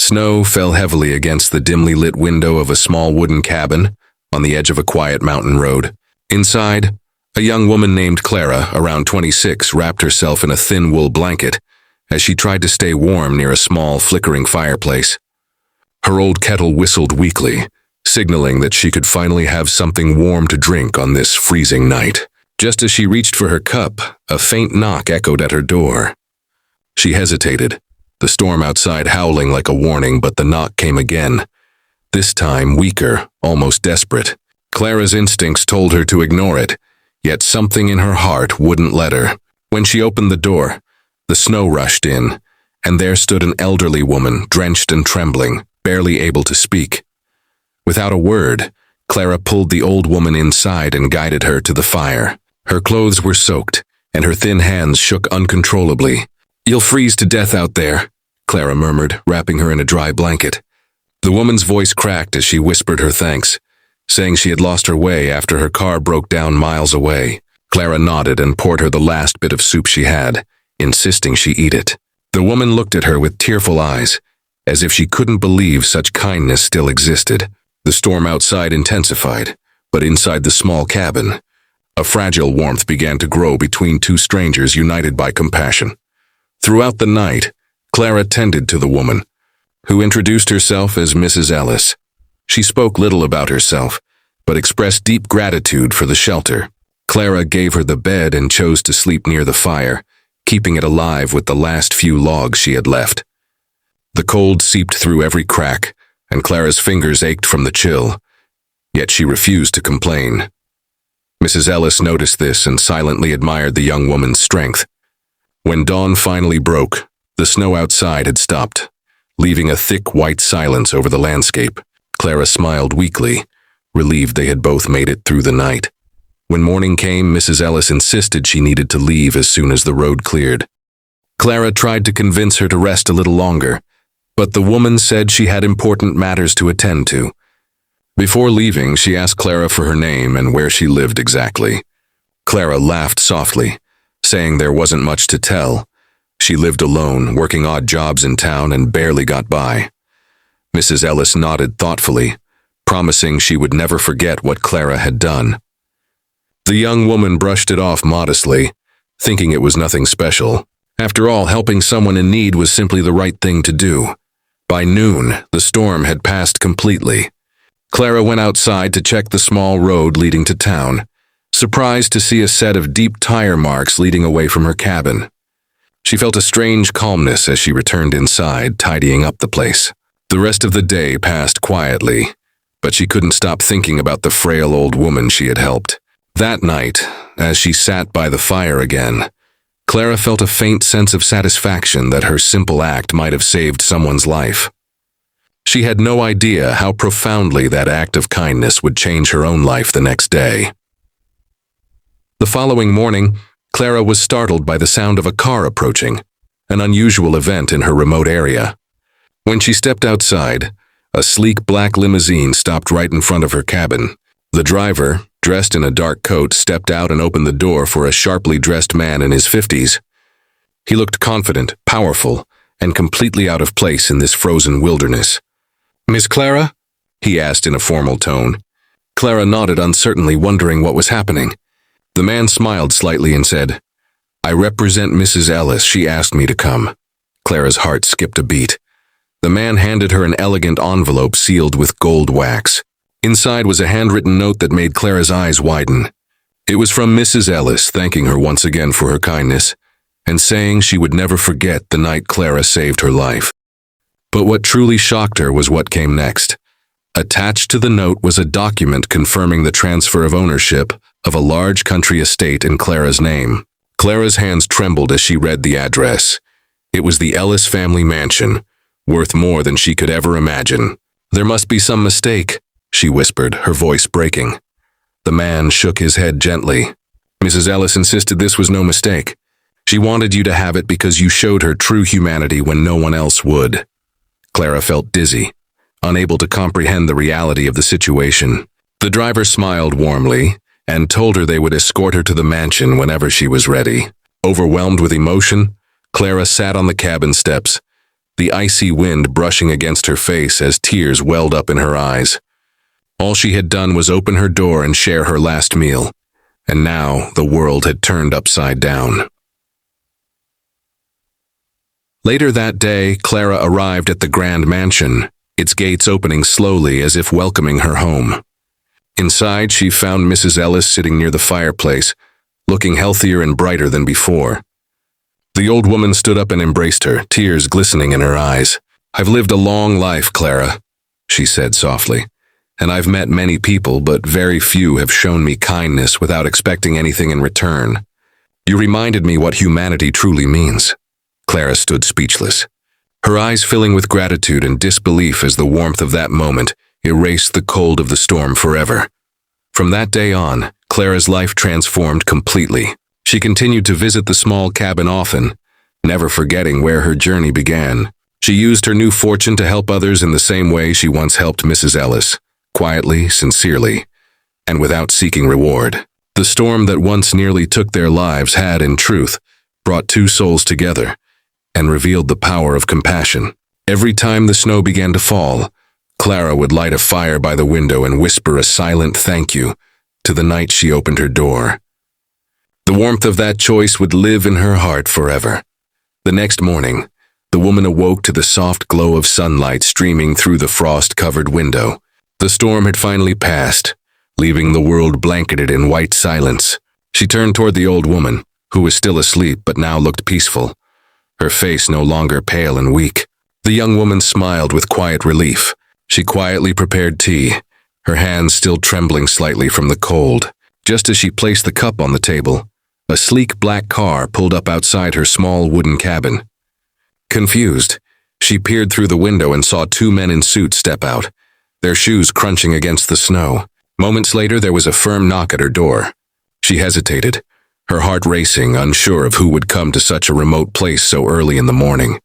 Snow fell heavily against the dimly lit window of a small wooden cabin on the edge of a quiet mountain road. Inside, a young woman named Clara, around 26, wrapped herself in a thin wool blanket as she tried to stay warm near a small, flickering fireplace. Her old kettle whistled weakly, signaling that she could finally have something warm to drink on this freezing night. Just as she reached for her cup, a faint knock echoed at her door. She hesitated, the storm outside howling like a warning, but the knock came again, this time weaker, almost desperate. Clara's instincts told her to ignore it, yet something in her heart wouldn't let her. When she opened the door, the snow rushed in, and there stood an elderly woman, drenched and trembling, barely able to speak. Without a word, Clara pulled the old woman inside and guided her to the fire. Her clothes were soaked, and her thin hands shook uncontrollably. "You'll freeze to death out there," Clara murmured, wrapping her in a dry blanket. The woman's voice cracked as she whispered her thanks, saying she had lost her way after her car broke down miles away. Clara nodded and poured her the last bit of soup she had, insisting she eat it. The woman looked at her with tearful eyes, as if she couldn't believe such kindness still existed. The storm outside intensified, but inside the small cabin, a fragile warmth began to grow between two strangers united by compassion. Throughout the night, Clara tended to the woman, who introduced herself as Mrs. Ellis. She spoke little about herself, but expressed deep gratitude for the shelter. Clara gave her the bed and chose to sleep near the fire, keeping it alive with the last few logs she had left. The cold seeped through every crack, and Clara's fingers ached from the chill, yet she refused to complain. Mrs. Ellis noticed this and silently admired the young woman's strength. When dawn finally broke, the snow outside had stopped, leaving a thick white silence over the landscape. Clara smiled weakly, relieved they had both made it through the night. When morning came, Mrs. Ellis insisted she needed to leave as soon as the road cleared. Clara tried to convince her to rest a little longer, but the woman said she had important matters to attend to. Before leaving, she asked Clara for her name and where she lived exactly. Clara laughed softly, saying there wasn't much to tell. She lived alone, working odd jobs in town, and barely got by. Mrs. Ellis nodded thoughtfully, promising she would never forget what Clara had done. The young woman brushed it off modestly, thinking it was nothing special. After all, helping someone in need was simply the right thing to do. By noon, the storm had passed completely. Clara went outside to check the small road leading to town, surprised to see a set of deep tire marks leading away from her cabin. She felt a strange calmness as she returned inside, tidying up the place. The rest of the day passed quietly, but she couldn't stop thinking about the frail old woman she had helped. That night, as she sat by the fire again, Clara felt a faint sense of satisfaction that her simple act might have saved someone's life. She had no idea how profoundly that act of kindness would change her own life the next day. The following morning, Clara was startled by the sound of a car approaching, an unusual event in her remote area. When she stepped outside, a sleek black limousine stopped right in front of her cabin. The driver, dressed in a dark coat, stepped out and opened the door for a sharply dressed man in his 50s. He looked confident, powerful, and completely out of place in this frozen wilderness. "Miss Clara?" he asked in a formal tone. Clara nodded uncertainly, wondering what was happening. The man smiled slightly and said, "I represent Mrs. Ellis. She asked me to come." Clara's heart skipped a beat. The man handed her an elegant envelope sealed with gold wax. Inside was a handwritten note that made Clara's eyes widen. It was from Mrs. Ellis, thanking her once again for her kindness, and saying she would never forget the night Clara saved her life. But what truly shocked her was what came next. Attached to the note was a document confirming the transfer of ownership of a large country estate in Clara's name. Clara's hands trembled as she read the address. It was the Ellis family mansion, worth more than she could ever imagine. "There must be some mistake," she whispered, her voice breaking. The man shook his head gently. "Mrs. Ellis insisted this was no mistake. She wanted you to have it because you showed her true humanity when no one else would." Clara felt dizzy, unable to comprehend the reality of the situation. The driver smiled warmly and told her they would escort her to the mansion whenever she was ready. Overwhelmed with emotion, Clara sat on the cabin steps, the icy wind brushing against her face as tears welled up in her eyes. All she had done was open her door and share her last meal, and now the world had turned upside down. Later that day, Clara arrived at the grand mansion, its gates opening slowly as if welcoming her home. Inside, she found Mrs. Ellis sitting near the fireplace, looking healthier and brighter than before. The old woman stood up and embraced her, tears glistening in her eyes. "I've lived a long life, Clara," she said softly, "and I've met many people, but very few have shown me kindness without expecting anything in return. You reminded me what humanity truly means." Clara stood speechless, her eyes filling with gratitude and disbelief as the warmth of that moment erased the cold of the storm forever. From that day on, Clara's life transformed completely. She continued to visit the small cabin often, never forgetting where her journey began. She used her new fortune to help others in the same way she once helped Mrs. Ellis, quietly, sincerely, and without seeking reward. The storm that once nearly took their lives had, in truth, brought two souls together and revealed the power of compassion. Every time the snow began to fall, Clara would light a fire by the window and whisper a silent thank you to the night she opened her door. The warmth of that choice would live in her heart forever. The next morning, the woman awoke to the soft glow of sunlight streaming through the frost-covered window. The storm had finally passed, leaving the world blanketed in white silence. She turned toward the old woman, who was still asleep but now looked peaceful, her face no longer pale and weak. The young woman smiled with quiet relief. She quietly prepared tea, her hands still trembling slightly from the cold. Just as she placed the cup on the table, a sleek black car pulled up outside her small wooden cabin. Confused, she peered through the window and saw two men in suits step out, their shoes crunching against the snow. Moments later, there was a firm knock at her door. She hesitated, her heart racing, unsure of who would come to such a remote place so early in the morning.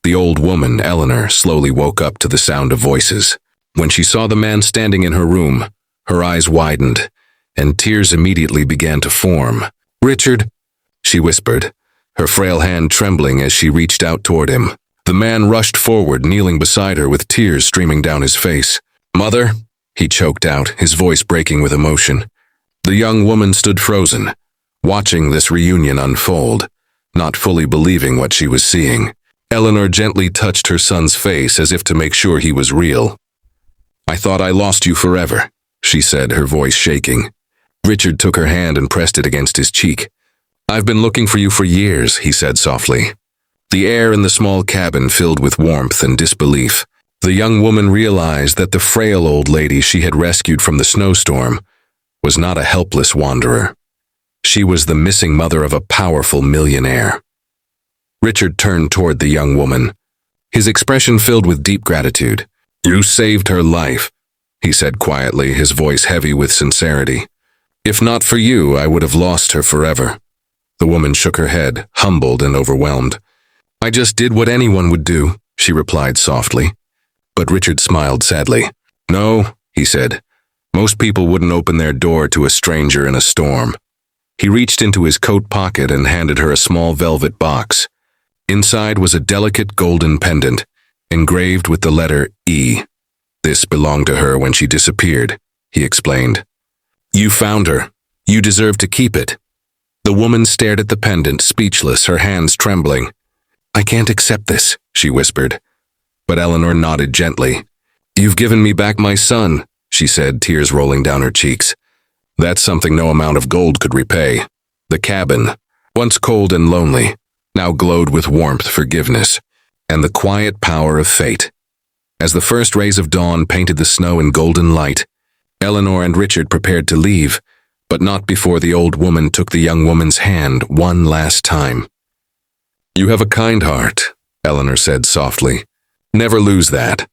The old woman, Eleanor, slowly woke up to the sound of voices. When she saw the man standing in her room, her eyes widened, and tears immediately began to form. "Richard," she whispered, her frail hand trembling as she reached out toward him. The man rushed forward, kneeling beside her with tears streaming down his face. "Mother," he choked out, his voice breaking with emotion. The young woman stood frozen, watching this reunion unfold, not fully believing what she was seeing. Eleanor gently touched her son's face as if to make sure he was real. "I thought I lost you forever," she said, her voice shaking. Richard took her hand and pressed it against his cheek. "I've been looking for you for years," he said softly. The air in the small cabin filled with warmth and disbelief. The young woman realized that the frail old lady she had rescued from the snowstorm was not a helpless wanderer. She was the missing mother of a powerful millionaire. Richard turned toward the young woman, his expression filled with deep gratitude. "You saved her life," he said quietly, his voice heavy with sincerity. "If not for you, I would have lost her forever." The woman shook her head, humbled and overwhelmed. "I just did what anyone would do," she replied softly. But Richard smiled sadly. "No," he said, "most people wouldn't open their door to a stranger in a storm." He reached into his coat pocket and handed her a small velvet box. Inside was a delicate golden pendant, engraved with the letter E. "This belonged to her when she disappeared," he explained. "You found her. You deserve to keep it." The woman stared at the pendant, speechless, her hands trembling. "I can't accept this," she whispered. But Eleanor nodded gently. "You've given me back my son," she said, tears rolling down her cheeks. "That's something no amount of gold could repay." The cabin, once cold and lonely, now glowed with warmth, forgiveness, and the quiet power of fate. As the first rays of dawn painted the snow in golden light, Eleanor and Richard prepared to leave, but not before the old woman took the young woman's hand one last time. "You have a kind heart," Eleanor said softly. "Never lose that.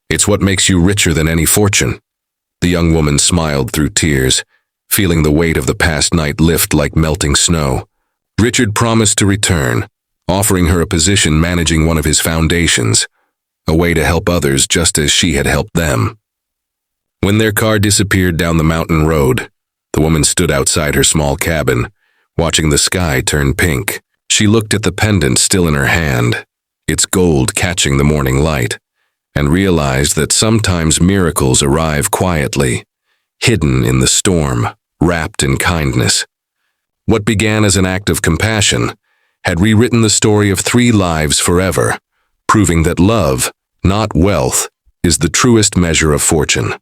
It's what makes you richer than any fortune." The young woman smiled through tears, feeling the weight of the past night lift like melting snow. Richard promised to return, offering her a position managing one of his foundations, a way to help others just as she had helped them. When their car disappeared down the mountain road, the woman stood outside her small cabin, watching the sky turn pink. She looked at the pendant still in her hand, its gold catching the morning light, and realized that sometimes miracles arrive quietly, hidden in the storm, wrapped in kindness. What began as an act of compassion had rewritten the story of 3 lives forever, proving that love, not wealth, is the truest measure of fortune.